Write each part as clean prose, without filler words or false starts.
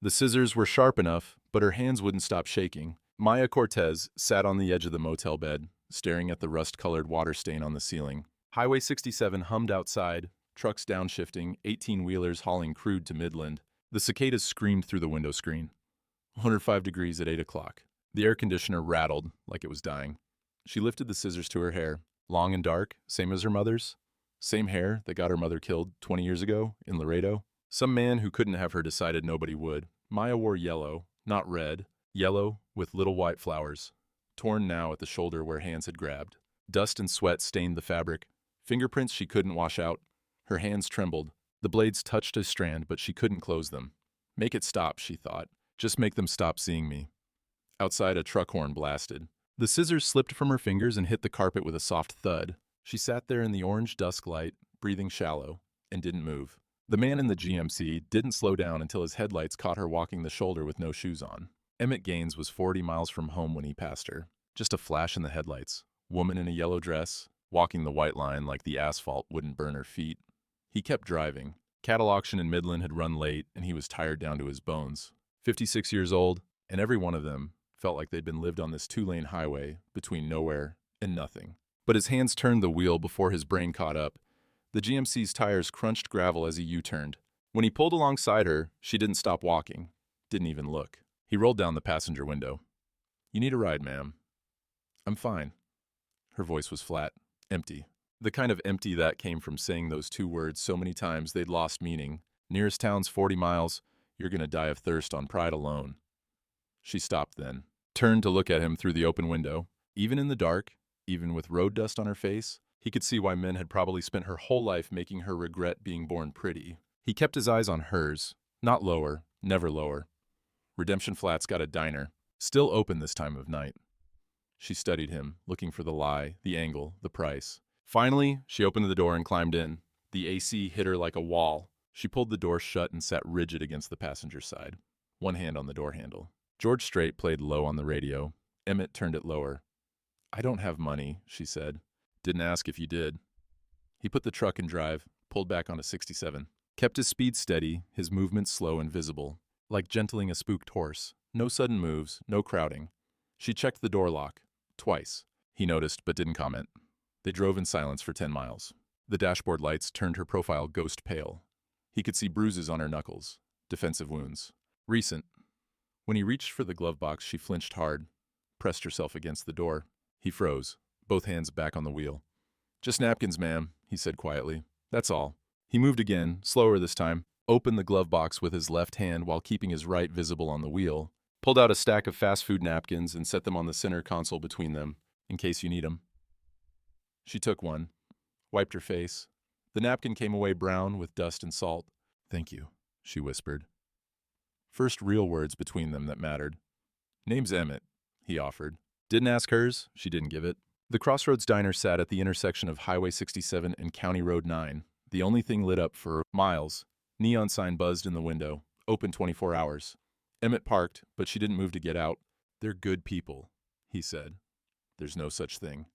The scissors were sharp enough, but her hands wouldn't stop shaking. Maya Cortez sat on the edge of the motel bed, staring at the rust-colored water stain on the ceiling. Highway 67 hummed outside, trucks downshifting, 18-wheelers hauling crude to Midland. The cicadas screamed through the window screen. 105 degrees at 8 o'clock. The air conditioner rattled like it was dying. She lifted the scissors to her hair, long and dark, same as her mother's. Same hair that got her mother killed 20 years ago in Laredo. Some man who couldn't have her decided nobody would. Maya wore yellow, not red, yellow with little white flowers, torn now at the shoulder where hands had grabbed. Dust and sweat stained the fabric. Fingerprints she couldn't wash out. Her hands trembled. The blades touched a strand, but she couldn't close them. Make it stop, she thought. Just make them stop seeing me. Outside, a truck horn blasted. The scissors slipped from her fingers and hit the carpet with a soft thud. She sat there in the orange dusk light, breathing shallow, and didn't move. The man in the GMC didn't slow down until his headlights caught her walking the shoulder with no shoes on. Emmett Gaines was 40 miles from home when he passed her. Just a flash in the headlights. Woman in a yellow dress, walking the white line like the asphalt wouldn't burn her feet. He kept driving. Cattle auction in Midland had run late, and he was tired down to his bones. 56 years old, and every one of them felt like they'd been lived on this two-lane highway between nowhere and nothing. But his hands turned the wheel before his brain caught up. The GMC's tires crunched gravel as he U-turned. When he pulled alongside her, she didn't stop walking. Didn't even look. He rolled down the passenger window. "You need a ride, ma'am." "I'm fine." Her voice was flat, empty. The kind of empty that came from saying those two words so many times they'd lost meaning. Nearest town's 40 miles. You're gonna die of thirst on pride alone. She stopped then, turned to look at him through the open window. Even in the dark, even with road dust on her face, he could see why men had probably spent her whole life making her regret being born pretty. He kept his eyes on hers, not lower, never lower. Redemption Flat's got a diner, still open this time of night. She studied him, looking for the lie, the angle, the price. Finally, she opened the door and climbed in. The AC hit her like a wall. She pulled the door shut and sat rigid against the passenger side, one hand on the door handle. George Strait played low on the radio. Emmett turned it lower. "I don't have money," she said. "Didn't ask if you did." He put the truck in drive, pulled back onto 67. Kept his speed steady, his movements slow and visible, like gentling a spooked horse. No sudden moves, no crowding. She checked the door lock. Twice. He noticed, but didn't comment. They drove in silence for 10 miles. The dashboard lights turned her profile ghost pale. He could see bruises on her knuckles. Defensive wounds. Recent. When he reached for the glove box, she flinched hard, pressed herself against the door. He froze, both hands back on the wheel. "Just napkins, ma'am," he said quietly. "That's all." He moved again, slower this time, opened the glove box with his left hand while keeping his right visible on the wheel, pulled out a stack of fast food napkins and set them on the center console between them, in case you need them. She took one, wiped her face. The napkin came away brown with dust and salt. "Thank you," she whispered. First real words between them that mattered. "Name's Emmett," he offered. Didn't ask hers, she didn't give it. The Crossroads Diner sat at the intersection of Highway 67 and County Road 9, the only thing lit up for miles. Neon sign buzzed in the window, open 24 hours. Emmett parked, but she didn't move to get out. "They're good people," he said. "There's no such thing."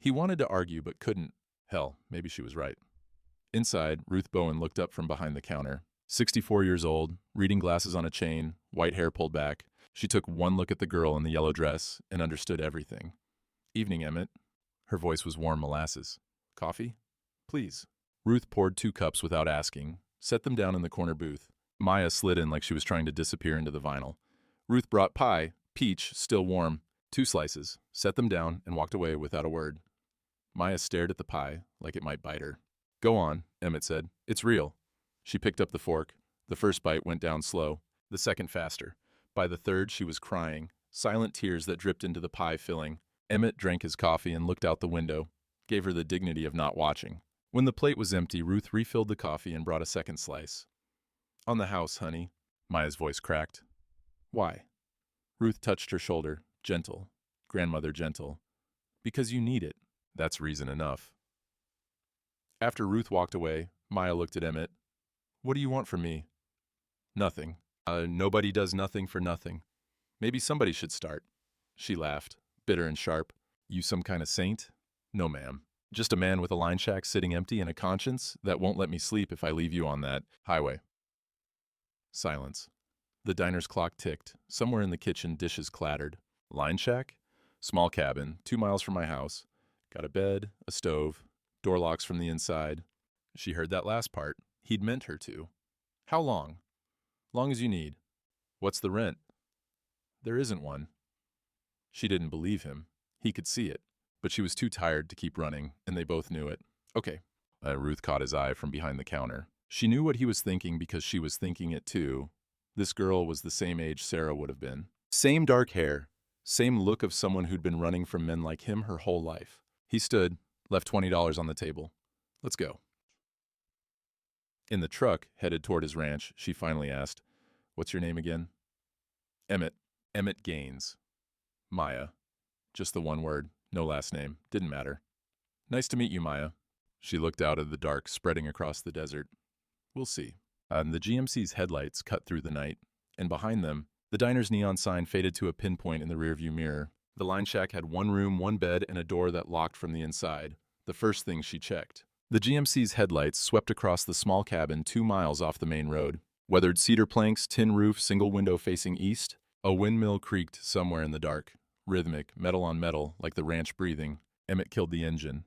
He wanted to argue, but couldn't. Hell, maybe she was right. Inside, Ruth Bowen looked up from behind the counter. 64 years old, reading glasses on a chain, white hair pulled back. She took one look at the girl in the yellow dress and understood everything. "Evening, Emmett." Her voice was warm molasses. "Coffee?" "Please." Ruth poured 2 cups without asking, set them down in the corner booth. Maya slid in like she was trying to disappear into the vinyl. Ruth brought pie, peach, still warm, 2 slices, set them down, and walked away without a word. Maya stared at the pie like it might bite her. "Go on," Emmett said. "It's real." She picked up the fork. The first bite went down slow, the second faster. By the third, she was crying, silent tears that dripped into the pie filling. Emmett drank his coffee and looked out the window, gave her the dignity of not watching. When the plate was empty, Ruth refilled the coffee and brought a second slice. "On the house, honey." Maya's voice cracked. "Why?" Ruth touched her shoulder, gentle, grandmother gentle. "Because you need it. That's reason enough." After Ruth walked away, Maya looked at Emmett. "What do you want from me?" "Nothing. Nobody does nothing for nothing. Maybe somebody should start." She laughed, bitter and sharp. "You some kind of saint?" "No, ma'am. Just a man with a line shack sitting empty and a conscience that won't let me sleep if I leave you on that highway." Silence. The diner's clock ticked. Somewhere in the kitchen, dishes clattered. Line shack? Small cabin, 2 miles from my house. Got a bed, a stove, door locks from the inside. She heard that last part. He'd meant her to. How long? Long as you need. What's the rent? There isn't one. She didn't believe him. He could see it. But she was too tired to keep running, and they both knew it. Okay. Ruth caught his eye from behind the counter. She knew what he was thinking because she was thinking it too. This girl was the same age Sarah would have been. Same dark hair. Same look of someone who'd been running from men like him her whole life. He stood, left $20 on the table. Let's go. In the truck, headed toward his ranch, she finally asked, "What's your name again?" Emmett. Emmett Gaines. Maya. Just the one word, no last name. Didn't matter. Nice to meet you, Maya. She looked out at the dark spreading across the desert. We'll see. The GMC's headlights cut through the night, and behind them, the diner's neon sign faded to a pinpoint in the rearview mirror. The line shack had one room, one bed, and a door that locked from the inside. The first thing she checked. The GMC's headlights swept across the small cabin 2 miles off the main road. Weathered cedar planks, tin roof, single window facing east. A windmill creaked somewhere in the dark. Rhythmic, metal on metal, like the ranch breathing. Emmett killed the engine.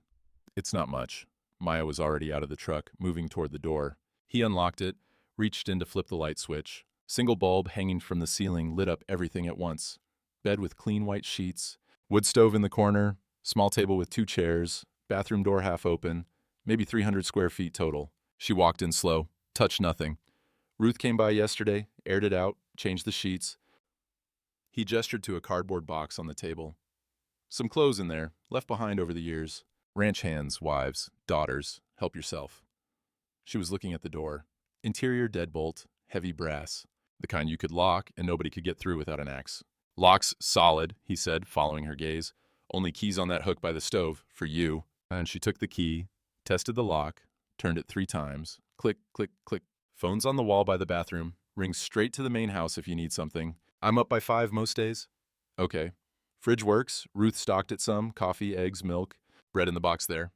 It's not much. Maya was already out of the truck, moving toward the door. He unlocked it, reached in to flip the light switch. Single bulb hanging from the ceiling lit up everything at once. Bed with clean white sheets, wood stove in the corner, small table with 2 chairs, bathroom door half open, maybe 300 square feet total. She walked in slow, touched nothing. Ruth came by yesterday, aired it out, changed the sheets. He gestured to a cardboard box on the table. Some clothes in there, left behind over the years. Ranch hands, wives, daughters, help yourself. She was looking at the door. Interior deadbolt, heavy brass. The kind you could lock and nobody could get through without an axe. Lock's solid, he said, following her gaze. Only keys on that hook by the stove, for you. And she took the key, tested the lock, turned it 3 times. Click, click, click. Phone's on the wall by the bathroom. Rings straight to the main house if you need something. I'm up by 5 most days. Okay. Fridge works. Ruth stocked it some. Coffee, eggs, milk. Bread in the box there.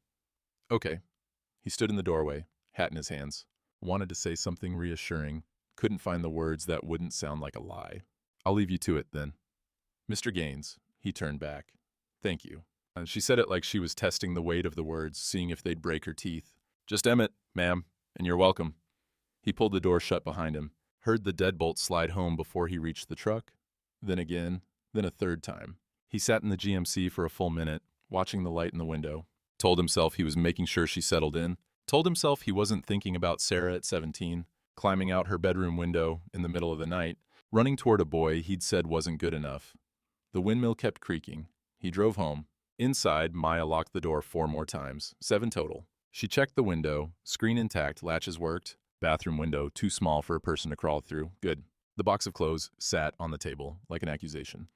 Okay. He stood in the doorway, hat in his hands. Wanted to say something reassuring. Couldn't find the words that wouldn't sound like a lie. I'll leave you to it, then. Mr. Gaines. He turned back. Thank you. And she said it like she was testing the weight of the words, seeing if they'd break her teeth. Just Emmett, ma'am, and you're welcome. He pulled the door shut behind him, heard the deadbolt slide home before he reached the truck, then again, then a 3rd time. He sat in the GMC for a full minute, watching the light in the window. Told himself he was making sure she settled in. Told himself he wasn't thinking about Sarah at 17, climbing out her bedroom window in the middle of the night, running toward a boy he'd said wasn't good enough. The windmill kept creaking. He drove home. Inside, Maya locked the door 4 more times, 7 total. She checked the window, screen intact, latches worked. Bathroom window too small for a person to crawl through. Good. The box of clothes sat on the table like an accusation.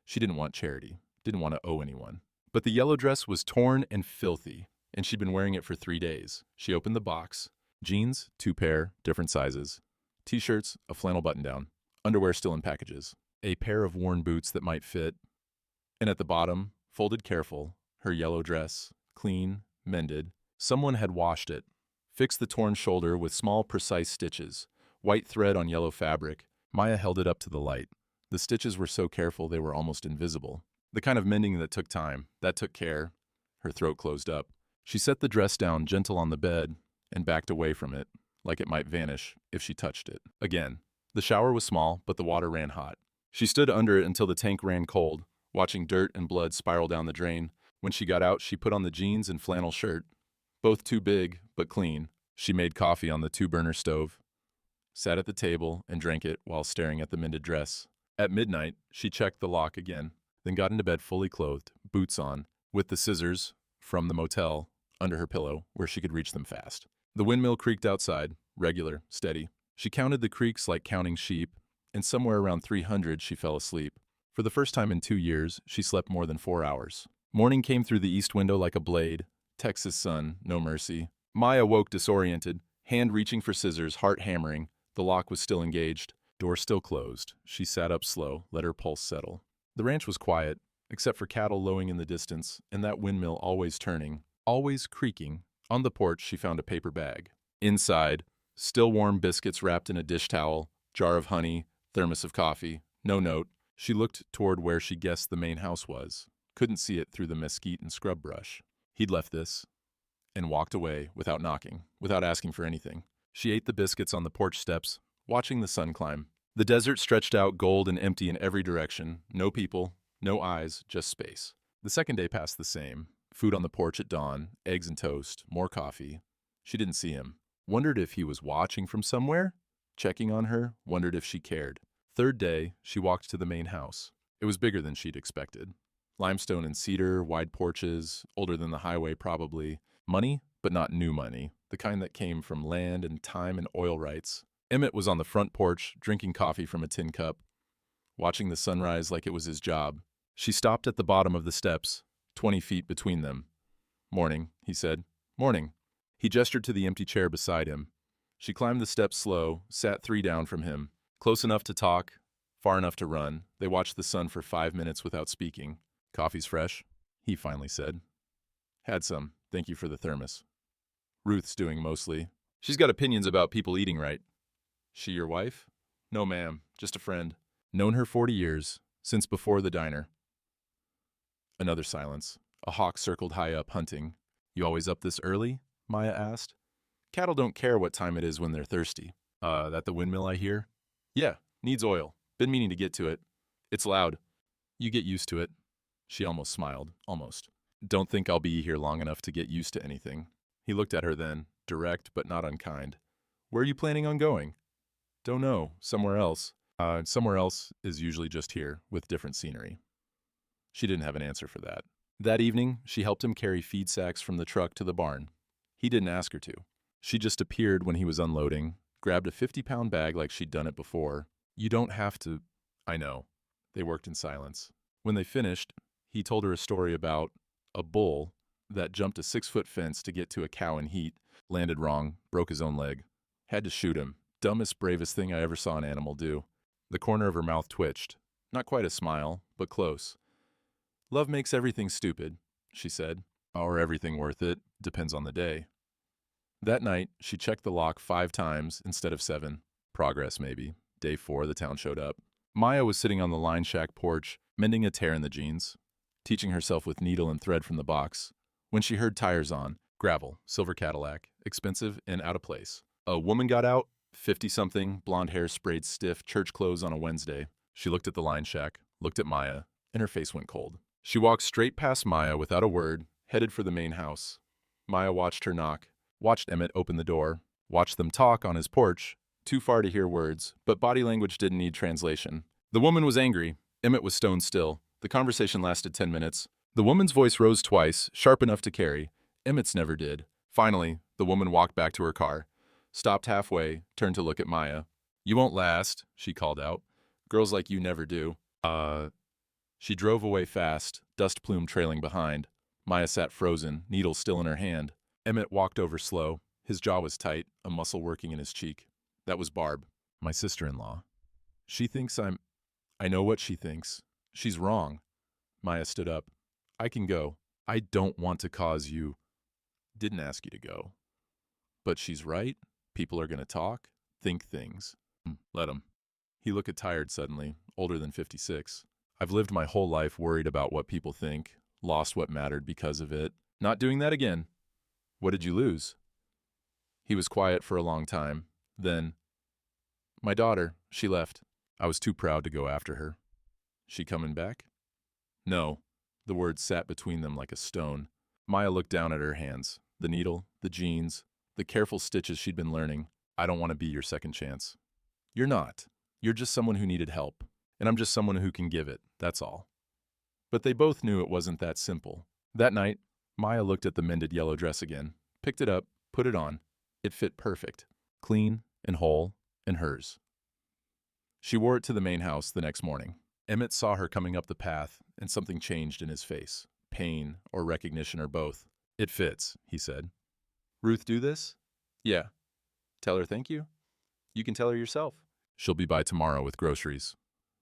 She didn't want charity, didn't want to owe anyone. But the yellow dress was torn and filthy, and she'd been wearing it for 3 days. She opened the box. Jeans, 2 pair, different sizes. T-shirts, a flannel button-down. Underwear still in packages. A pair of worn boots that might fit. And at the bottom, folded careful, her yellow dress, clean, mended. Someone had washed it. Fixed the torn shoulder with small, precise stitches. White thread on yellow fabric. Maya held it up to the light. The stitches were so careful they were almost invisible. The kind of mending that took time, that took care. Her throat closed up. She set the dress down gentle on the bed and backed away from it, like it might vanish if she touched it. Again, the shower was small, but the water ran hot. She stood under it until the tank ran cold, watching dirt and blood spiral down the drain. When she got out, she put on the jeans and flannel shirt. Both too big, but clean. She made coffee on the 2-burner stove, sat at the table and drank it while staring at the mended dress. At midnight, she checked the lock again, then got into bed fully clothed, boots on, with the scissors from the motel under her pillow where she could reach them fast. The windmill creaked outside, regular, steady. She counted the creaks like counting sheep, and somewhere around 300 she fell asleep. For the first time in 2 years, she slept more than 4 hours. Morning came through the east window like a blade. Texas sun, no mercy. Maya woke disoriented, hand reaching for scissors, heart hammering. The lock was still engaged. Door still closed. She sat up slow, let her pulse settle. The ranch was quiet, except for cattle lowing in the distance, and that windmill always turning, always creaking. On the porch, she found a paper bag. Inside, still warm biscuits wrapped in a dish towel, jar of honey, Thermos of coffee. No note. She looked toward where she guessed the main house was. Couldn't see it through the mesquite and scrub brush. He'd left this and walked away without knocking, without asking for anything. She ate the biscuits on the porch steps, watching the sun climb. The desert stretched out gold and empty in every direction. No people, no eyes, just space. The second day passed the same. Food on the porch at dawn, eggs and toast, more coffee. She didn't see him. Wondered if he was watching from somewhere? Checking on her, wondered if she cared. Third day, she walked to the main house. It was bigger than she'd expected. Limestone and cedar, wide porches, older than the highway probably. Money, but not new money, the kind that came from land and time and oil rights. Emmett was on the front porch, drinking coffee from a tin cup, watching the sunrise like it was his job. She stopped at the bottom of the steps, 20 feet between them. "Morning," he said. "Morning." He gestured to the empty chair beside him. She climbed the steps slow, sat 3 down from him. Close enough to talk, far enough to run. They watched the sun for 5 minutes without speaking. "Coffee's fresh," he finally said. "Had some. Thank you for the thermos." "Ruth's doing mostly. She's got opinions about people eating right." "She your wife?" "No, ma'am. Just a friend. Known her 40 years, since before the diner." Another silence. A hawk circled high up, hunting. "You always up this early?" Maya asked. "Cattle don't care what time it is when they're thirsty." That the windmill I hear?" "Yeah, needs oil. Been meaning to get to it. It's loud." "You get used to it." She almost smiled, almost. "Don't think I'll be here long enough to get used to anything." He looked at her then, direct but not unkind. "Where are you planning on going?" "Don't know. Somewhere else." Somewhere else is usually just here, with different scenery." She didn't have an answer for that. That evening, she helped him carry feed sacks from the truck to the barn. He didn't ask her to. She just appeared when he was unloading, grabbed a 50-pound bag like she'd done it before. "You don't have to." "I know." They worked in silence. When they finished, he told her a story about a bull that jumped a 6-foot fence to get to a cow in heat, landed wrong, broke his own leg. Had to shoot him. Dumbest, bravest thing I ever saw an animal do. The corner of her mouth twitched. Not quite a smile, but close. "Love makes everything stupid," she said. "Or everything worth it. Depends on the day." That night, she checked the lock 5 times instead of 7. Progress, maybe. Day 4, the town showed up. Maya was sitting on the line shack porch, mending a tear in the jeans, teaching herself with needle and thread from the box, when she heard tires on. Gravel, silver Cadillac, expensive and out of place. A woman got out, 50-something, blonde hair sprayed stiff, church clothes on a Wednesday. She looked at the line shack, looked at Maya, and her face went cold. She walked straight past Maya without a word, headed for the main house. Maya watched her knock, watched Emmett open the door, watched them talk on his porch, too far to hear words, but body language didn't need translation. The woman was angry. Emmett was stone still. The conversation lasted 10 minutes. The woman's voice rose twice, sharp enough to carry. Emmett's never did. Finally, the woman walked back to her car, stopped halfway, turned to look at Maya. "You won't last," she called out. "Girls like you never do." She drove away fast, dust plume trailing behind. Maya sat frozen, needle still in her hand. Emmett walked over slow. His jaw was tight, a muscle working in his cheek. That was Barb, my sister-in-law. "She thinks I know what she thinks. She's wrong." Maya stood up. "I can go. I don't want to cause you." "Didn't ask you to go." "But she's right. People are going to talk, think things." "Let 'em." He looked tired suddenly, older than 56. "I've lived my whole life worried about what people think, lost what mattered because of it. Not doing that again." "What did you lose?" He was quiet for a long time. Then, "My daughter, she left. I was too proud to go after her." "She coming back?" "No." The words sat between them like a stone. Maya looked down at her hands, the needle, the jeans, the careful stitches she'd been learning. "I don't want to be your second chance." "You're not. You're just someone who needed help. And I'm just someone who can give it, that's all." But they both knew it wasn't that simple. That night, Maya looked at the mended yellow dress again, picked it up, put it on. It fit perfect, clean and whole and hers. She wore it to the main house the next morning. Emmett saw her coming up the path, and something changed in his face. Pain or recognition or both. "It fits," he said. "Ruth do this?" "Yeah." "Tell her thank you?" "You can tell her yourself." "She'll be by tomorrow with groceries."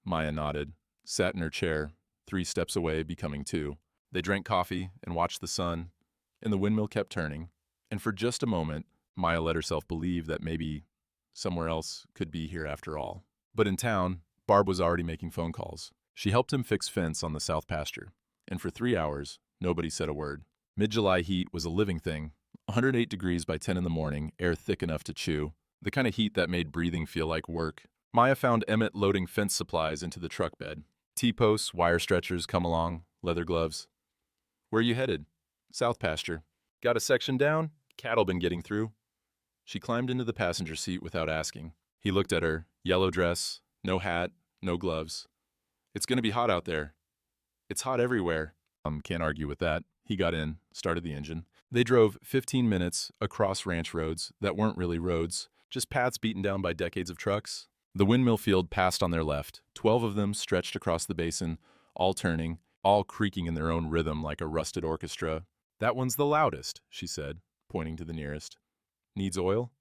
Maya nodded, sat in her chair, 3 steps away, becoming 2. They drank coffee and watched the sun, and the windmill kept turning. And for just a moment, Maya let herself believe that maybe somewhere else could be here after all. But in town, Barb was already making phone calls. She helped him fix fence on the south pasture. And for 3 hours, nobody said a word. Mid-July heat was a living thing. 108 degrees by 10 in the morning, air thick enough to chew. The kind of heat that made breathing feel like work. Maya found Emmett loading fence supplies into the truck bed. T-posts, wire stretchers come along, leather gloves. Where you headed? South pasture. Got a section down? Cattle been getting through. She climbed into the passenger seat without asking. He looked at her. Yellow dress, no hat, no gloves. It's gonna be hot out there. It's hot everywhere. Can't argue with that. He got in, started the engine. They drove 15 minutes across ranch roads that weren't really roads, just paths beaten down by decades of trucks. The windmill field passed on their left. 12 of them stretched across the basin, all turning, all creaking in their own rhythm like a rusted orchestra. That one's the loudest, she said, pointing to the nearest. Needs oil?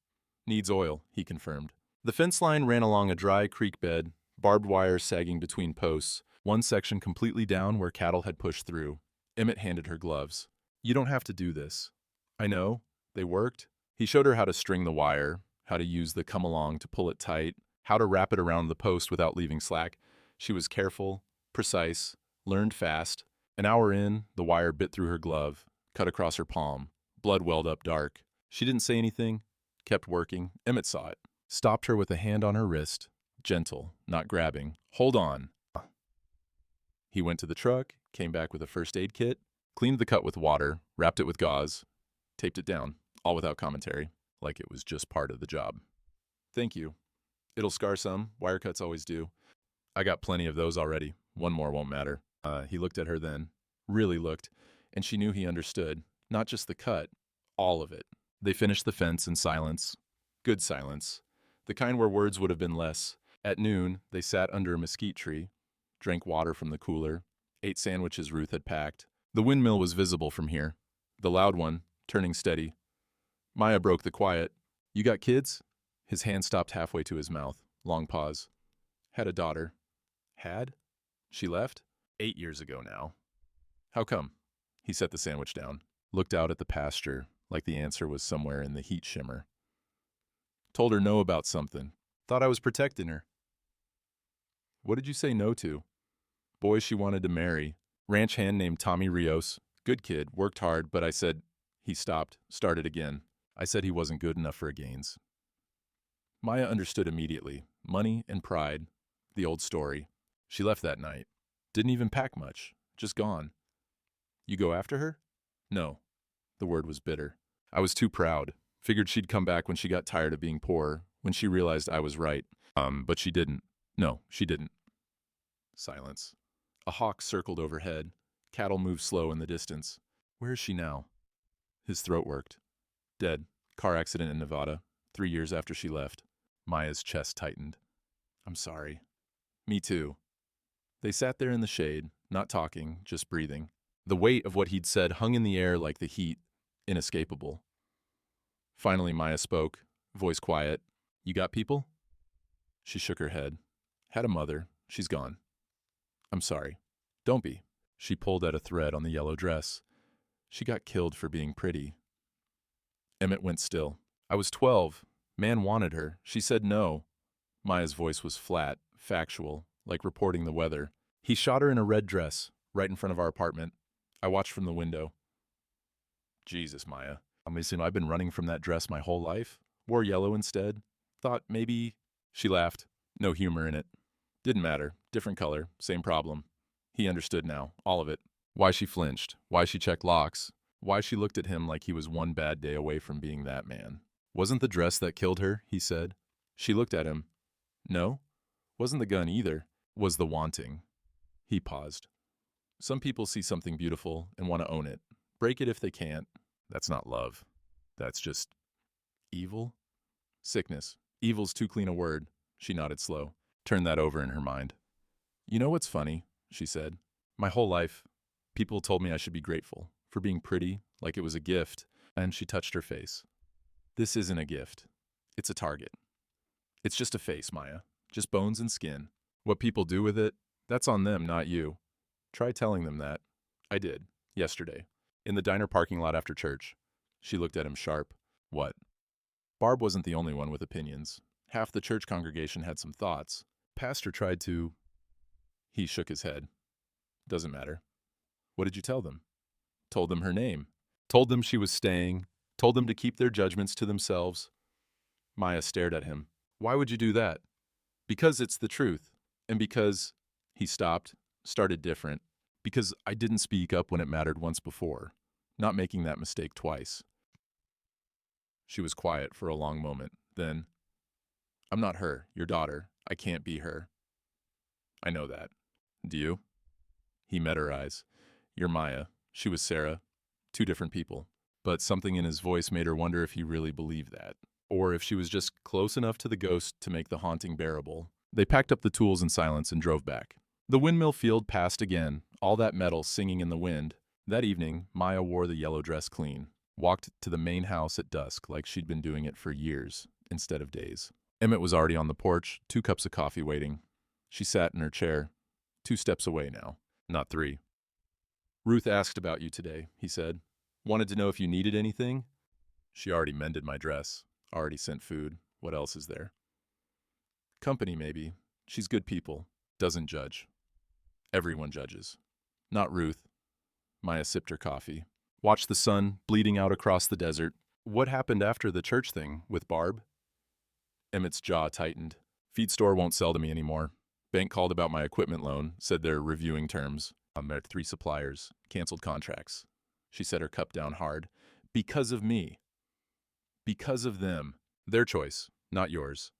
Needs oil, he confirmed. The fence line ran along a dry creek bed, barbed wire sagging between posts, one section completely down where cattle had pushed through. Emmett handed her gloves. You don't have to do this. I know. They worked. He showed her how to string the wire, how to use the come-along to pull it tight, how to wrap it around the post without leaving slack. She was careful, precise, learned fast. An hour in, the wire bit through her glove, cut across her palm. Blood welled up dark. She didn't say anything, kept working. Emmett saw it. Stopped her with a hand on her wrist, gentle, not grabbing. Hold on. He went to the truck, came back with a first aid kit, cleaned the cut with water, wrapped it with gauze, taped it down, all without commentary, like it was just part of the job. Thank you. It'll scar some, wire cuts always do. I got plenty of those already. One more won't matter. He looked at her then, really looked, and she knew he understood. Not just the cut, all of it. They finished the fence in silence. Good silence. The kind where words would have been less. At noon, they sat under a mesquite tree, drank water from the cooler, ate sandwiches Ruth had packed. The windmill was visible from here. The loud one, turning steady. Maya broke the quiet. You got kids? His hand stopped halfway to his mouth. Long pause. Had a daughter. Had? She left? 8 years ago now. How come? He set the sandwich down, looked out at the pasture, like the answer was somewhere in the heat shimmer. Told her no about something. Thought I was protecting her. What did you say no to? Boy she wanted to marry. Ranch hand named Tommy Rios. Good kid, worked hard, but I said... He stopped, started again. I said he wasn't good enough for Gaines. Maya understood immediately. Money and pride. The old story. She left that night. Didn't even pack much. Just gone. You go after her? No. The word was bitter. I was too proud. Figured she'd come back when she got tired of being poor, when she realized I was right. But she didn't. No, she didn't. Silence. A hawk circled overhead. Cattle moved slow in the distance. Where is she now? His throat worked. Dead. Car accident in Nevada. 3 years after she left. Maya's chest tightened. I'm sorry. Me too. They sat there in the shade, not talking, just breathing. The weight of what he'd said hung in the air like the heat, inescapable. Finally, Maya spoke, voice quiet. You got people? She shook her head. Had a mother. She's gone. I'm sorry. Don't be. She pulled at a thread on the yellow dress. She got killed for being pretty. Emmett went still. I was 12. Man wanted her. She said no. Maya's voice was flat, factual, like reporting the weather. He shot her in a red dress, right in front of our apartment. I watched from the window. Jesus, Maya. I've been running from that dress my whole life. Wore yellow instead. Thought maybe... She laughed. No humor in it. Didn't matter. Different color. Same problem. He understood now. All of it. Why she flinched. Why she checked locks. Why she looked at him like he was one bad day away from being that man. Wasn't the dress that killed her, he said. She looked at him. No. Wasn't the gun either. Was the wanting. He paused. Some people see something beautiful and want to own it. Break it if they can't. That's not love. That's just... evil? Sickness. Evil's too clean a word. She nodded slow. Turned that over in her mind. You know what's funny? She said. My whole life, people told me I should be grateful for being pretty, like it was a gift, and she touched her face. This isn't a gift. It's a target. It's just a face, Maya. Just bones and skin. What people do with it, that's on them, not you. Try telling them that. I did. Yesterday. In the diner parking lot after church. She looked at him sharp. What? Barb wasn't the only one with opinions. Half the church congregation had some thoughts. Pastor tried to... He shook his head. Doesn't matter. What did you tell them? Told them her name. Told them she was staying. Told them to keep their judgments to themselves. Maya stared at him. Why would you do that? Because it's the truth. And because... He stopped, started different. Because I didn't speak up when it mattered once before. Not making that mistake twice. She was quiet for a long moment. Then, I'm not her, your daughter. I can't be her. I know that. Do you? He met her eyes. You're Maya. She was Sarah. Two different people. But something in his voice made her wonder if he really believed that. Or if she was just close enough to the ghost to make the haunting bearable. They packed up the tools in silence and drove back. The windmill field passed again, all that metal singing in the wind. That evening, Maya wore the yellow dress clean. Walked to the main house at dusk like she'd been doing it for years, instead of days. Emmett was already on the porch, 2 cups of coffee waiting. She sat in her chair, 2 steps away now, not 3. Ruth asked about you today, he said. Wanted to know if you needed anything? She already mended my dress, already sent food. What else is there? Company, maybe. She's good people. Doesn't judge. Everyone judges. Not Ruth. Maya sipped her coffee. Watched the sun bleeding out across the desert. What happened after the church thing with Barb? Emmett's jaw tightened. Feed store won't sell to me anymore. Bank called about my equipment loan, said they're reviewing terms. I met 3 suppliers. Canceled contracts. She set her cup down hard. Because of me. Because of them. Their choice, not yours.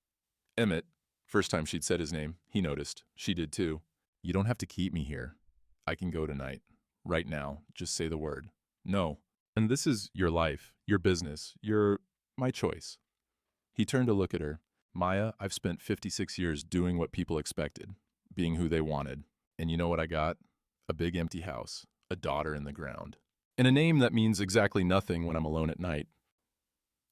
Emmett, first time she'd said his name, he noticed. She did too. You don't have to keep me here. I can go tonight. Right now. Just say the word. No. And this is your life, your business, my choice. He turned to look at her. Maya, I've spent 56 years doing what people expected, being who they wanted. And you know what I got? A big empty house, a daughter in the ground. And a name that means exactly nothing when I'm alone at night.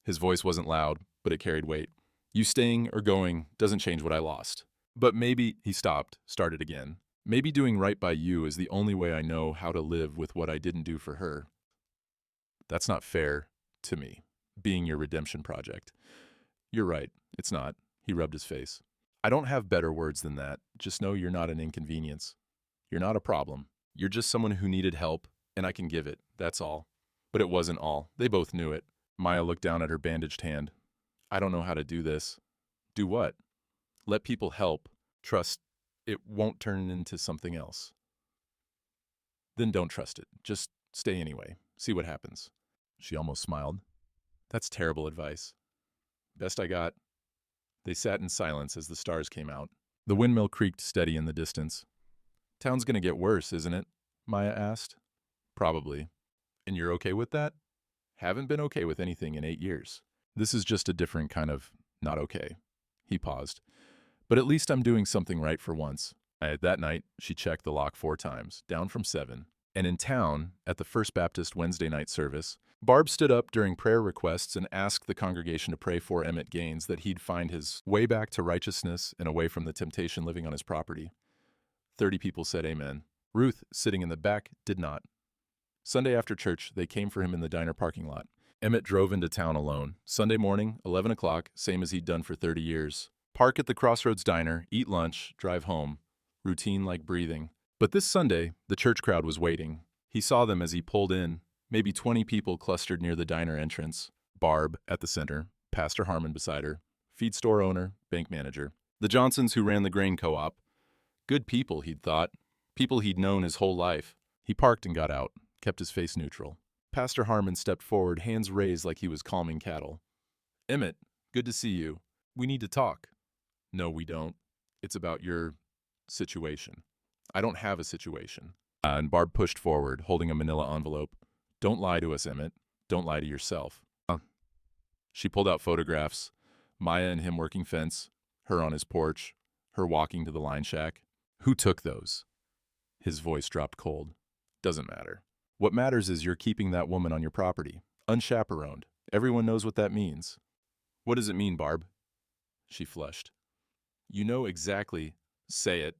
His voice wasn't loud, but it carried weight. You staying or going doesn't change what I lost. But maybe, he stopped, started again. Maybe doing right by you is the only way I know how to live with what I didn't do for her. That's not fair to me, being your redemption project. You're right, it's not. He rubbed his face. I don't have better words than that. Just know you're not an inconvenience. You're not a problem. You're just someone who needed help, and I can give it, that's all. But it wasn't all. They both knew it. Maya looked down at her bandaged hand. I don't know how to do this. Do what? Let people help. Trust it won't turn into something else. Then don't trust it. Just stay anyway. See what happens. She almost smiled. That's terrible advice. Best I got. They sat in silence as the stars came out. The windmill creaked steady in the distance. Town's gonna get worse, isn't it? Maya asked. Probably. And you're okay with that? Haven't been okay with anything in 8 years. This is just a different kind of not okay. He paused. But at least I'm doing something right for once. That night, she checked the lock 4 times, down from 7. And in town, at the First Baptist Wednesday night service, Barb stood up during prayer requests and asked the congregation to pray for Emmett Gaines that he'd find his way back to righteousness and away from the temptation living on his property. 30 people said amen. Ruth, sitting in the back, did not. Sunday after church, they came for him in the diner parking lot. Emmett drove into town alone. Sunday morning, 11 o'clock, same as he'd done for 30 years. Park at the Crossroads Diner, eat lunch, drive home. Routine like breathing. But this Sunday, the church crowd was waiting. He saw them as he pulled in. Maybe 20 people clustered near the diner entrance. Barb at the center, Pastor Harmon beside her, feed store owner, bank manager. The Johnsons who ran the grain co-op. Good people, he'd thought. People he'd known his whole life. He parked and got out, kept his face neutral. Pastor Harmon stepped forward, hands raised like he was calming cattle. Emmett, good to see you. We need to talk. No, we don't. It's about your situation. I don't have a situation. And Barb pushed forward, holding a manila envelope. Don't lie to us, Emmett. Don't lie to yourself. She pulled out photographs. Maya and him working fence, her on his porch, her walking to the line shack. Who took those? His voice dropped cold. Doesn't matter. What matters is you're keeping that woman on your property, unchaperoned. Everyone knows what that means. What does it mean, Barb? She flushed. You know exactly. Say it.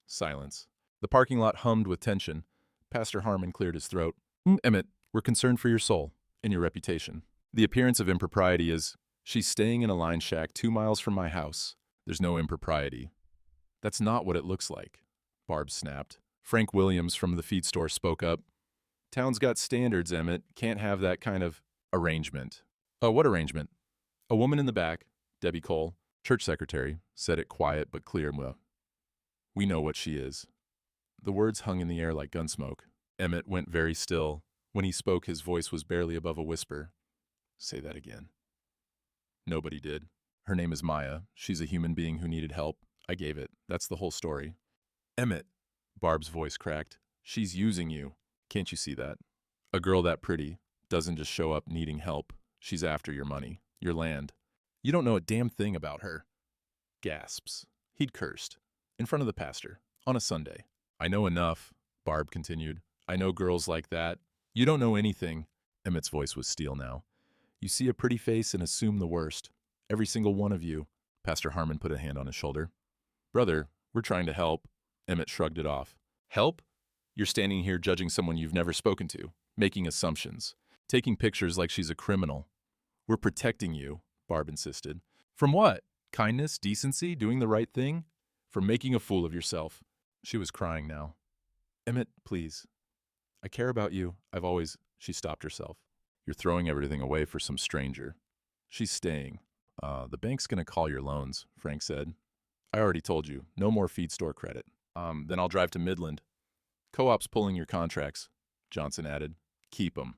Silence. The parking lot hummed with tension. Pastor Harmon cleared his throat. Emmett, we're concerned for your soul and your reputation. The appearance of impropriety is, she's staying in a line shack 2 miles from my house. There's no impropriety. That's not what it looks like, Barb snapped. Frank Williams from the feed store spoke up. Town's got standards, Emmett. Can't have that kind of arrangement. Oh, what arrangement? A woman in the back, Debbie Cole, church secretary, said it quiet but clear. Well, we know what she is. The words hung in the air like gunsmoke. Emmett went very still. When he spoke, his voice was barely above a whisper. Say that again. Nobody did. Her name is Maya. She's a human being who needed help. I gave it. That's the whole story. Emmett, Barb's voice cracked. She's using you. Can't you see that? A girl that pretty doesn't just show up needing help. She's after your money, your land. You don't know a damn thing about her. Gasps. He'd cursed. In front of the pastor. On a Sunday. I know enough, Barb continued. I know girls like that. You don't know anything. Emmett's voice was steel now. You see a pretty face and assume the worst. Every single one of you. Pastor Harmon put a hand on his shoulder. Brother, we're trying to help. Emmett shrugged it off. Help? You're standing here judging someone you've never spoken to, making assumptions, taking pictures like she's a criminal. We're protecting you, Barb insisted. From what? Kindness, decency, doing the right thing? From making a fool of yourself. She was crying now. Emmett, please. I care about you. I've always... She stopped herself. You're throwing everything away for some stranger. She's staying. The bank's gonna call your loans, Frank said. I already told you, no more feed store credit. Then I'll drive to Midland. Co-op's pulling your contracts, Johnson added. Keep 'em.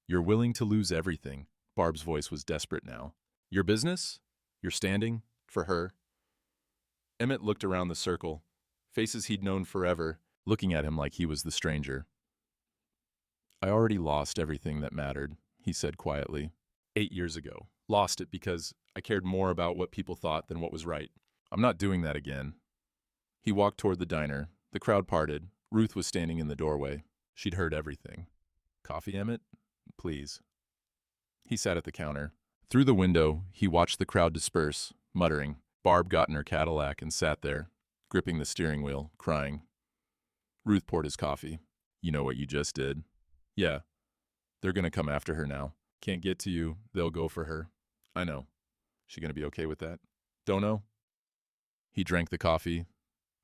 You're willing to lose everything. Barb's voice was desperate now. Your business? You're standing? For her? Emmett looked around the circle. Faces he'd known forever, looking at him like he was the stranger. I already lost everything that mattered, he said quietly. 8 years ago. Lost it because I cared more about what people thought than what was right. I'm not doing that again. He walked toward the diner. The crowd parted. Ruth was standing in the doorway. She'd heard everything. Coffee, Emmett? Please. He sat at the counter. Through the window, he watched the crowd disperse, muttering. Barb got in her Cadillac and sat there, gripping the steering wheel, crying. Ruth poured his coffee. You know what you just did? Yeah. They're gonna come after her now. Can't get to you, they'll go for her. I know. She gonna be okay with that? Don't know? He drank the coffee,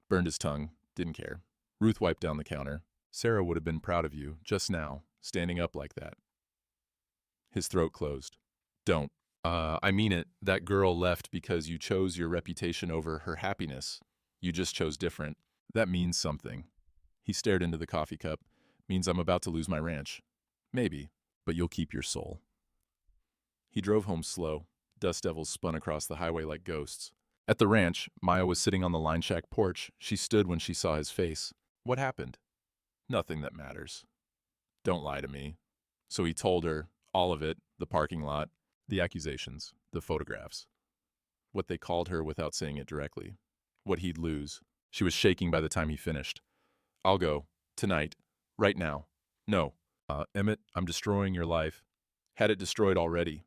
burned his tongue, didn't care. Ruth wiped down the counter. Sarah would have been proud of you, just now, standing up like that. His throat closed. Don't. I mean it. That girl left because you chose your reputation over her happiness. You just chose different. That means something. He stared into the coffee cup. Means I'm about to lose my ranch. Maybe, but you'll keep your soul. He drove home slow. Dust devils spun across the highway like ghosts. At the ranch, Maya was sitting on the line shack porch. She stood when she saw his face. What happened? Nothing that matters. Don't lie to me. So he told her, all of it, the parking lot, the accusations, the photographs. What they called her without saying it directly. What he'd lose. She was shaking by the time he finished. I'll go. Tonight. Right now. No. Emmett, I'm destroying your life. Had it destroyed already.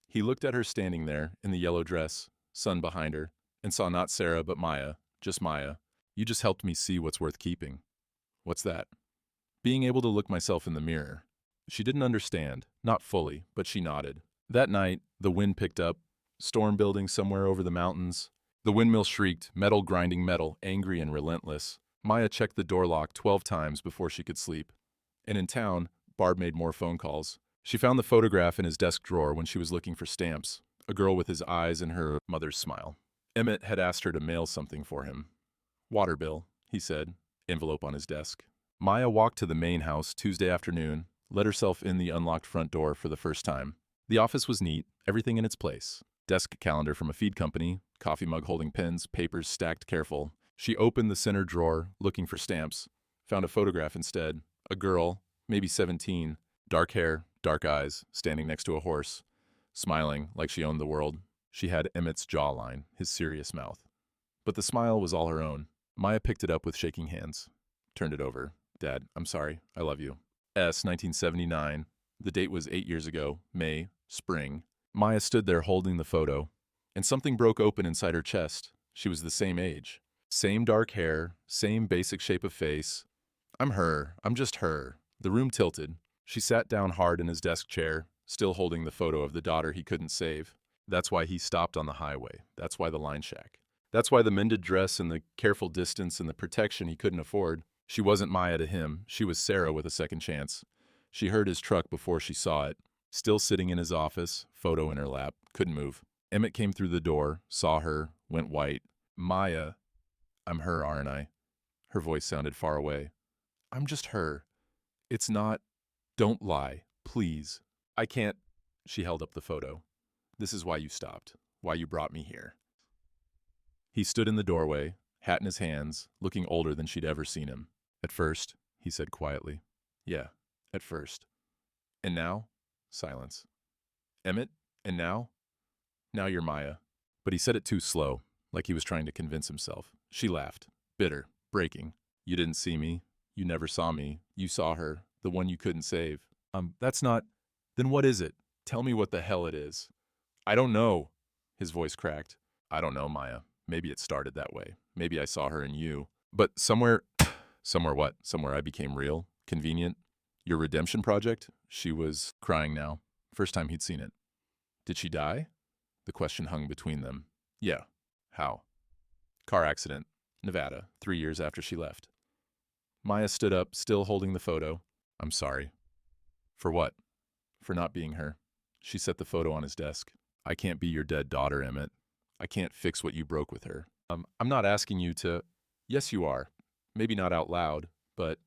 He looked at her standing there in the yellow dress, sun behind her, and saw not Sarah but Maya, just Maya. You just helped me see what's worth keeping. What's that? Being able to look myself in the mirror. She didn't understand, not fully, but she nodded. That night, the wind picked up, storm building somewhere over the mountains. The windmill shrieked, metal grinding metal, angry and relentless. Maya checked the door lock 12 times before she could sleep. And in town, Barb made more phone calls. She found the photograph in his desk drawer when she was looking for stamps, a girl with his eyes and her mother's smile. Emmett had asked her to mail something for him. Water bill, he said, envelope on his desk. Maya walked to the main house Tuesday afternoon, let herself in the unlocked front door for the first time. The office was neat, everything in its place. Desk calendar from a feed company, coffee mug holding pens, papers stacked careful. She opened the center drawer, looking for stamps, found a photograph instead. A girl, maybe 17, dark hair, dark eyes, standing next to a horse, smiling like she owned the world. She had Emmett's jawline, his serious mouth. But the smile was all her own. Maya picked it up with shaking hands, turned it over. Dad, I'm sorry, I love you. 1979. The date was 8 years ago, May, spring. Maya stood there holding the photo, and something broke open inside her chest. She was the same age. Same dark hair, same basic shape of face. I'm her. I'm just her. The room tilted. She sat down hard in his desk chair, still holding the photo of the daughter he couldn't save. That's why he stopped on the highway. That's why the line shack. That's why the mended dress and the careful distance and the protection he couldn't afford. She wasn't Maya to him. She was Sarah with a second chance. She heard his truck before she saw it. Still sitting in his office, photo in her lap, couldn't move. Emmett came through the door, saw her, went white. Maya, I'm her, aren't I? Her voice sounded far away. I'm just her. It's not. Don't lie, please. I can't. She held up the photo. This is why you stopped, why you brought me here. He stood in the doorway, hat in his hands, looking older than she'd ever seen him. At first, he said quietly. Yeah, at first. And now? Silence. Emmett? And now? Now you're Maya. But he said it too slow, like he was trying to convince himself. She laughed, bitter, breaking. You didn't see me. You never saw me. You saw her, the one you couldn't save. That's not. Then what is it? Tell me what the hell it is. I don't know. His voice cracked. I don't know, Maya. Maybe it started that way. Maybe I saw her in you. But somewhere what? Somewhere I became real, convenient. Your redemption project? She was crying now. First time he'd seen it. Did she die? The question hung between them. Yeah. How? Car accident. Nevada, 3 years after she left. Maya stood up, still holding the photo. I'm sorry. For what? For not being her. She set the photo on his desk. I can't be your dead daughter, Emmett. I can't fix what you broke with her. I'm not asking you to. Yes, you are. Maybe not out loud, but.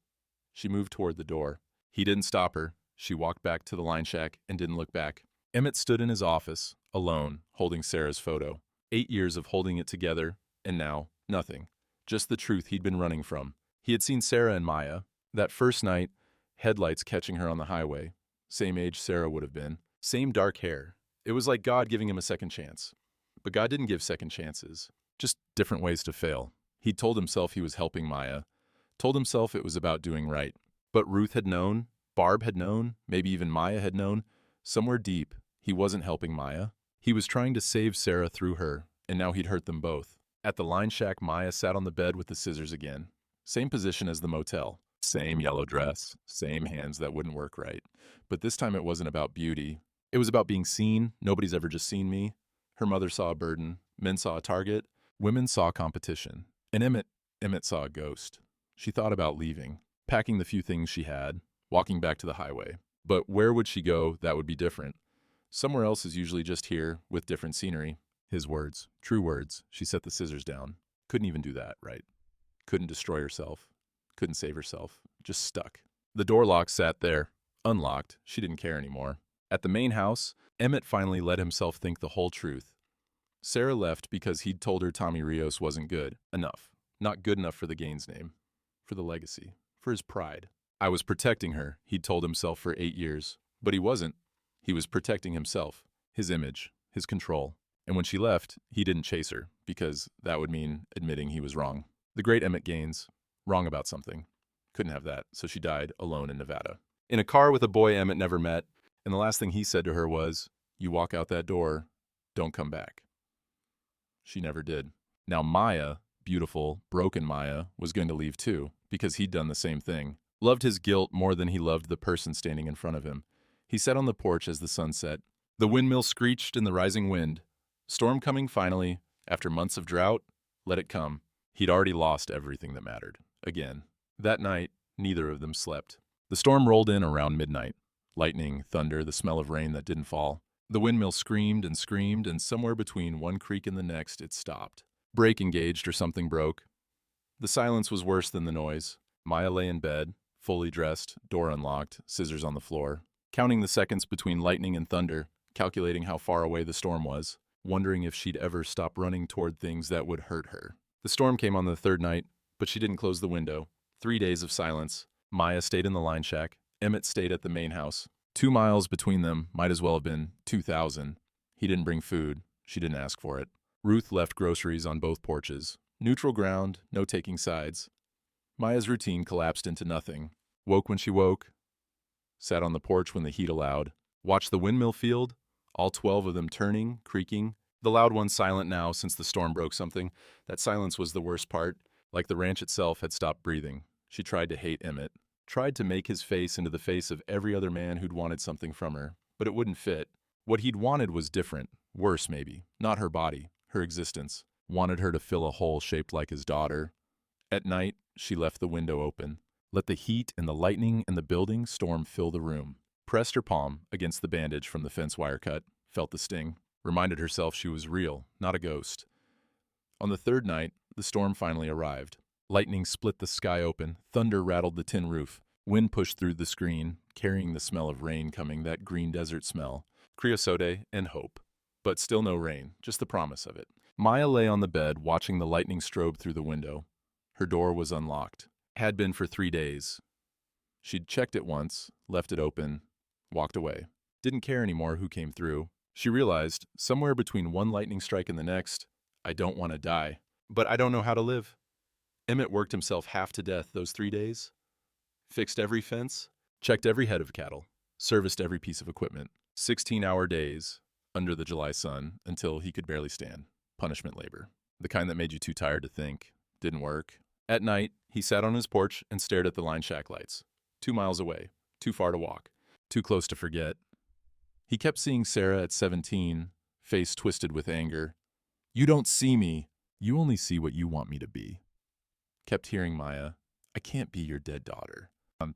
She moved toward the door. He didn't stop her. She walked back to the line shack and didn't look back. Emmett stood in his office, alone, holding Sarah's photo. 8 years of holding it together, and now, nothing. Just the truth he'd been running from. He had seen Sarah and Maya. That first night, headlights catching her on the highway. Same age Sarah would have been. Same dark hair. It was like God giving him a second chance. But God didn't give second chances. Just different ways to fail. He'd told himself he was helping Maya. Told himself it was about doing right. But Ruth had known. Barb had known. Maybe even Maya had known. Somewhere deep, he wasn't helping Maya. He was trying to save Sarah through her, and now he'd hurt them both. At the line shack, Maya sat on the bed with the scissors again. Same position as the motel. Same yellow dress. Same hands that wouldn't work right. But this time it wasn't about beauty. It was about being seen. Nobody's ever just seen me. Her mother saw a burden. Men saw a target. Women saw competition. And Emmett saw a ghost. She thought about leaving, packing the few things she had, walking back to the highway. But where would she go that would be different? Somewhere else is usually just here, with different scenery. His words. True words. She set the scissors down. Couldn't even do that, right? Couldn't destroy herself. Couldn't save herself. Just stuck. The door lock sat there. Unlocked. She didn't care anymore. At the main house, Emmett finally let himself think the whole truth. Sarah left because he'd told her Tommy Rios wasn't good enough. Not good enough for the Gaines name. For the legacy. For his pride. I was protecting her, he'd told himself for 8 years. But he wasn't. He was protecting himself. His image. His control. And when she left, he didn't chase her, because that would mean admitting he was wrong. The great Emmett Gaines. Wrong about something. Couldn't have that, so she died alone in Nevada. In a car with a boy Emmett never met, and the last thing he said to her was, "You walk out that door, don't come back." She never did. Now Maya, beautiful, broken Maya, was going to leave too, because he'd done the same thing. Loved his guilt more than he loved the person standing in front of him. He sat on the porch as the sun set. The windmill screeched in the rising wind. Storm coming finally, after months of drought, let it come. He'd already lost everything that mattered. Again. That night, neither of them slept. The storm rolled in around midnight. Lightning, thunder, the smell of rain that didn't fall. The windmill screamed, and somewhere between one creak and the next, it stopped. Brake engaged or something broke. The silence was worse than the noise. Maya lay in bed, fully dressed, door unlocked, scissors on the floor, counting the seconds between lightning and thunder, calculating how far away the storm was, wondering if she'd ever stop running toward things that would hurt her. The storm came on the third night, but she didn't close the window. 3 days of silence. Maya stayed in the line shack. Emmett stayed at the main house. 2 miles between them might as well have been 2,000. He didn't bring food. She didn't ask for it. Ruth left groceries on both porches. Neutral ground, no taking sides. Maya's routine collapsed into nothing. Woke when she woke. Sat on the porch when the heat allowed. Watched the windmill field, all 12 of them turning, creaking. The loud one silent now since the storm broke something. That silence was the worst part. Like the ranch itself had stopped breathing. She tried to hate Emmett. Tried to make his face into the face of every other man who'd wanted something from her. But it wouldn't fit. What he'd wanted was different. Worse, maybe. Not her body, her existence. Wanted her to fill a hole shaped like his daughter. At night, she left the window open. Let the heat and the lightning and the building storm fill the room. Pressed her palm against the bandage from the fence wire cut. Felt the sting. Reminded herself she was real, not a ghost. On the third night, the storm finally arrived. Lightning split the sky open. Thunder rattled the tin roof. Wind pushed through the screen, carrying the smell of rain coming, that green desert smell. Creosote and hope. But still no rain, just the promise of it. Maya lay on the bed, watching the lightning strobe through the window. Her door was unlocked. Had been for 3 days. She'd checked it once, left it open, walked away. Didn't care anymore who came through. She realized, somewhere between one lightning strike and the next, I don't want to die. But I don't know how to live. Emmett worked himself half to death those 3 days. Fixed every fence, checked every head of cattle, serviced every piece of equipment. 16-hour days under the July sun until he could barely stand. Punishment labor. The kind that made you too tired to think. Didn't work. At night, he sat on his porch and stared at the line shack lights. 2 miles away. Too far to walk. Too close to forget. He kept seeing Sarah at 17, face twisted with anger. You don't see me. You only see what you want me to be. Kept hearing Maya, I can't be your dead daughter.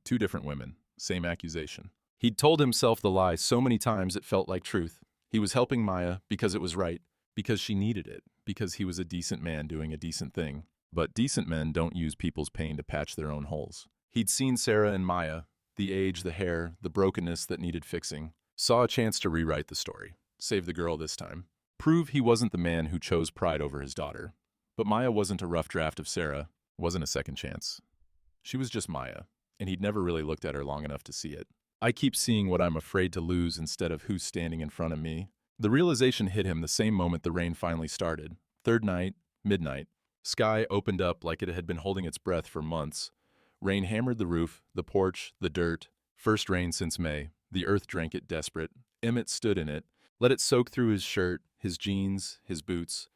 2 different women. Same accusation. He'd told himself the lie so many times it felt like truth. He was helping Maya because it was right, because she needed it, because he was a decent man doing a decent thing. But decent men don't use people's pain to patch their own holes. He'd seen Sarah and Maya, the age, the hair, the brokenness that needed fixing. Saw a chance to rewrite the story. Save the girl this time. Prove he wasn't the man who chose pride over his daughter. But Maya wasn't a rough draft of Sarah. Wasn't a second chance. She was just Maya, and he'd never really looked at her long enough to see it. I keep seeing what I'm afraid to lose instead of who's standing in front of me. The realization hit him the same moment the rain finally started. Third night, midnight. Sky opened up like it had been holding its breath for months. Rain hammered the roof, the porch, the dirt. First rain since May. The earth drank it desperate. Emmett stood in it, let it soak through his shirt, his jeans, his boots.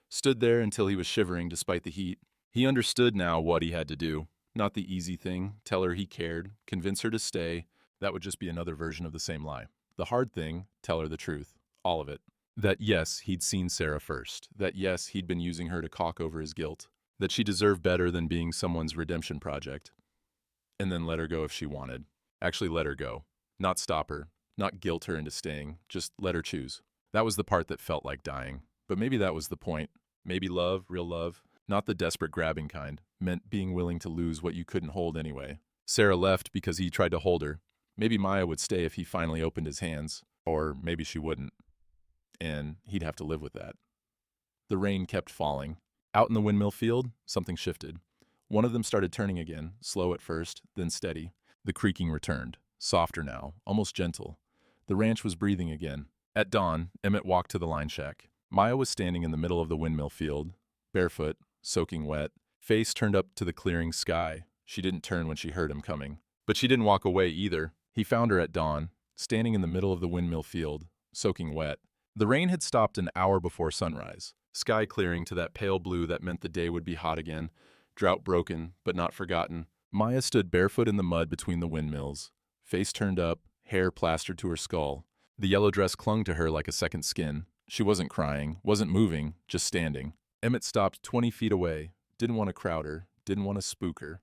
Stood there until he was shivering despite the heat. He understood now what he had to do. Not the easy thing, tell her he cared, convince her to stay. That would just be another version of the same lie. The hard thing, tell her the truth. All of it. That yes, he'd seen Sarah first. That yes, he'd been using her to caulk over his guilt. That she deserved better than being someone's redemption project. And then let her go if she wanted. Actually let her go. Not stop her. Not guilt her into staying. Just let her choose. That was the part that felt like dying. But maybe that was the point. Maybe love, real love. Not the desperate grabbing kind. Meant being willing to lose what you couldn't hold anyway. Sarah left because he tried to hold her. Maybe Maya would stay if he finally opened his hands. Or maybe she wouldn't. And he'd have to live with that. The rain kept falling. Out in the windmill field, something shifted. One of them started turning again, slow at first, then steady. The creaking returned, softer now, almost gentle. The ranch was breathing again. At dawn, Emmett walked to the line shack. Maya was standing in the middle of the windmill field, barefoot, soaking wet, face turned up to the clearing sky. She didn't turn when she heard him coming. But she didn't walk away either. He found her at dawn, standing in the middle of the windmill field, soaking wet. The rain had stopped an hour before sunrise, sky clearing to that pale blue that meant the day would be hot again, drought broken, but not forgotten. Maya stood barefoot in the mud between the windmills, face turned up, hair plastered to her skull. The yellow dress clung to her like a second skin. She wasn't crying, wasn't moving, just standing. Emmett stopped 20 feet away, didn't want to crowd her, didn't want to spook her.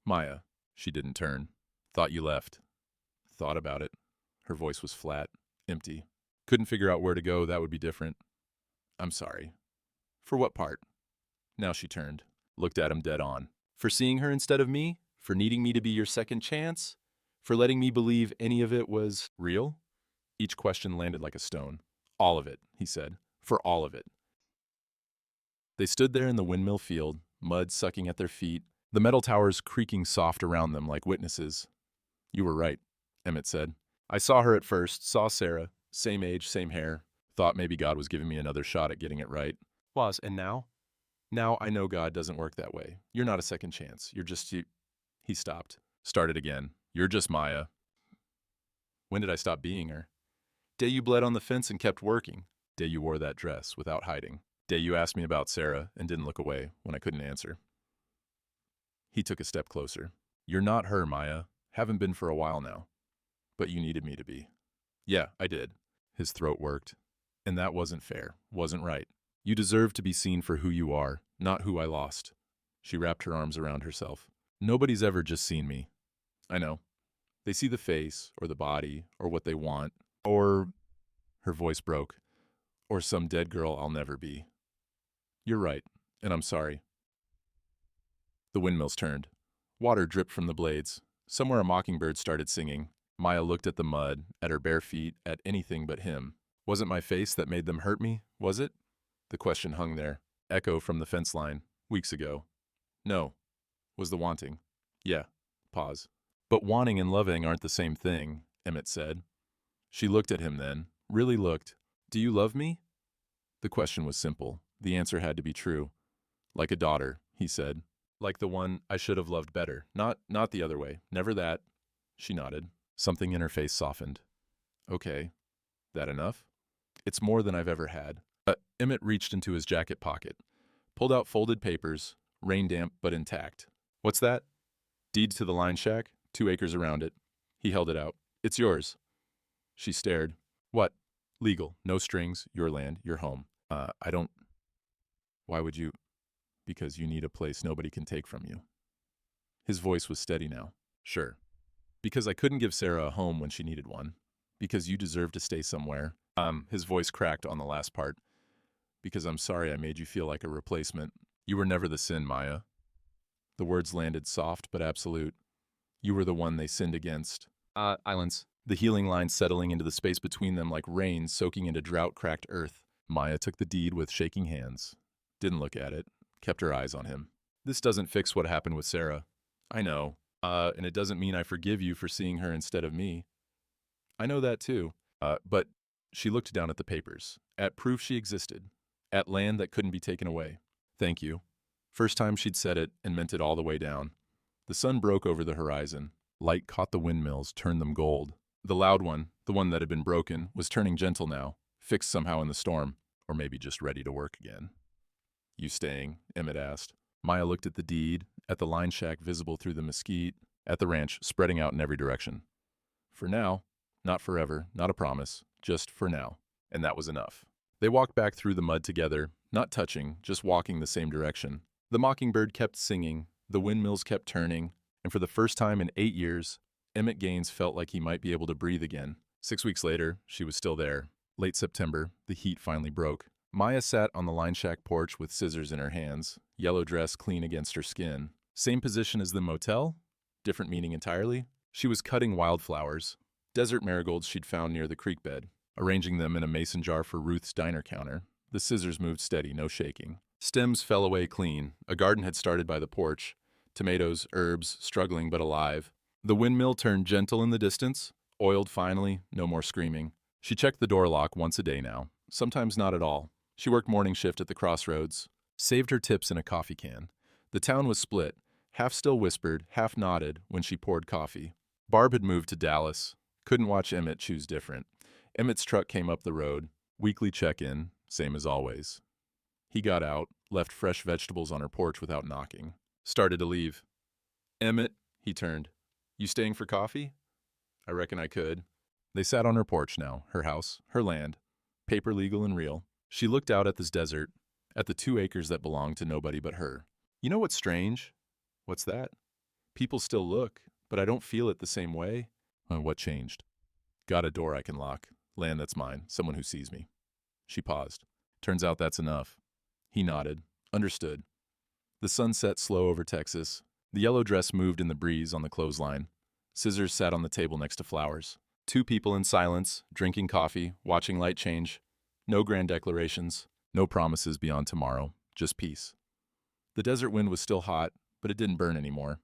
Maya, she didn't turn. Thought you left. Thought about it. Her voice was flat, empty. Couldn't figure out where to go, that would be different. I'm sorry. For what part? Now she turned, looked at him dead on. For seeing her instead of me? For needing me to be your second chance? For letting me believe any of it was real? Each question landed like a stone. All of it, he said. For all of it. They stood there in the windmill field, mud sucking at their feet, the metal towers creaking soft around them like witnesses. You were right, Emmett said. I saw her at first, saw Sarah, same age, same hair. Thought maybe God was giving me another shot at getting it right. Was, and now? Now I know God doesn't work that way. You're not a second chance. You're just you. He stopped. Started again. You're just Maya. When did I stop being her? Day you bled on the fence and kept working. Day you wore that dress without hiding. Day you asked me about Sarah and didn't look away when I couldn't answer. He took a step closer. You're not her, Maya. Haven't been for a while now. But you needed me to be. Yeah, I did. His throat worked. And that wasn't fair, wasn't right. You deserve to be seen for who you are, not who I lost. She wrapped her arms around herself. Nobody's ever just seen me. I know. They see the face, or the body, or what they want, or, her voice broke, or some dead girl I'll never be. You're right, and I'm sorry. The windmills turned. Water dripped from the blades. Somewhere a mockingbird started singing. Maya looked at the mud, at her bare feet, at anything but him. Wasn't my face that made them hurt me, was it? The question hung there, echo from the fence line, weeks ago. No. Was the wanting. Yeah. Pause. But wanting and loving aren't the same thing, Emmett said. She looked at him then, really looked. Do you love me? The question was simple. The answer had to be true. Like a daughter, he said. Like the one I should have loved better. Not the other way. Never that. She nodded. Something in her face softened. Okay. That enough? It's more than I've ever had. Emmett reached into his jacket pocket, pulled out folded papers, rain damp but intact. What's that? Deed to the line shack, 2 acres around it. He held it out. It's yours. She stared. What? Legal. No strings. Your land. Your home. I don't... Why would you... Because you need a place nobody can take from you. His voice was steady now. Sure. Because I couldn't give Sarah a home when she needed one. Because you deserve to stay somewhere. His voice cracked on the last part. Because I'm sorry I made you feel like a replacement. You were never the sin, Maya. The words landed soft but absolute. You were the one they sinned against. Islands. The healing line settling into the space between them like rain soaking into drought-cracked earth. Maya took the deed with shaking hands. Didn't look at it. Kept her eyes on him. This doesn't fix what happened with Sarah. I know. And it doesn't mean I forgive you for seeing her instead of me. I know that too. But she looked down at the papers. At proof she existed. At land that couldn't be taken away. Thank you. First time she'd said it and meant it all the way down. The sun broke over the horizon. Light caught the windmills, turned them gold. The loud one, the one that had been broken, was turning gentle now, fixed somehow in the storm, or maybe just ready to work again. You staying? Emmett asked. Maya looked at the deed, at the line shack visible through the mesquite, at the ranch spreading out in every direction. For now, not forever, not a promise, just for now. And that was enough. They walked back through the mud together, not touching, just walking the same direction. The mockingbird kept singing, the windmills kept turning, and for the first time in 8 years, Emmett Gaines felt like he might be able to breathe again. 6 weeks later, she was still there. Late September, the heat finally broke. Maya sat on the line shack porch with scissors in her hands, yellow dress clean against her skin. Same position as the motel? Different meaning entirely? She was cutting wildflowers, desert marigolds she'd found near the creek bed, arranging them in a mason jar for Ruth's diner counter. The scissors moved steady, no shaking. Stems fell away clean. A garden had started by the porch. Tomatoes, herbs, struggling but alive. The windmill turned gentle in the distance, oiled finally, no more screaming. She checked the door lock once a day now, sometimes not at all. She worked morning shift at the crossroads, saved her tips in a coffee can. The town was split, half still whispered, half nodded when she poured coffee. Barb had moved to Dallas. Couldn't watch Emmett choose different. Emmett's truck came up the road. Weekly check-in, same as always. He got out, left fresh vegetables on her porch without knocking. Started to leave. Emmett, he turned. You staying for coffee? I reckon I could. They sat on her porch now, her house, her land. Paper legal and real. She looked out at this desert, at the 2 acres that belonged to nobody but her. You know what's strange? What's that? People still look, but I don't feel it the same way. What changed? Got a door I can lock. Land that's mine. Someone who sees me. She paused. Turns out that's enough. He nodded. Understood. The sun set slow over Texas. The yellow dress moved in the breeze on the clothesline. Scissors sat on the table next to flowers. 2 people in silence, drinking coffee, watching light change. No grand declarations. No promises beyond tomorrow. Just peace. The desert wind was still hot, but it didn't burn anymore.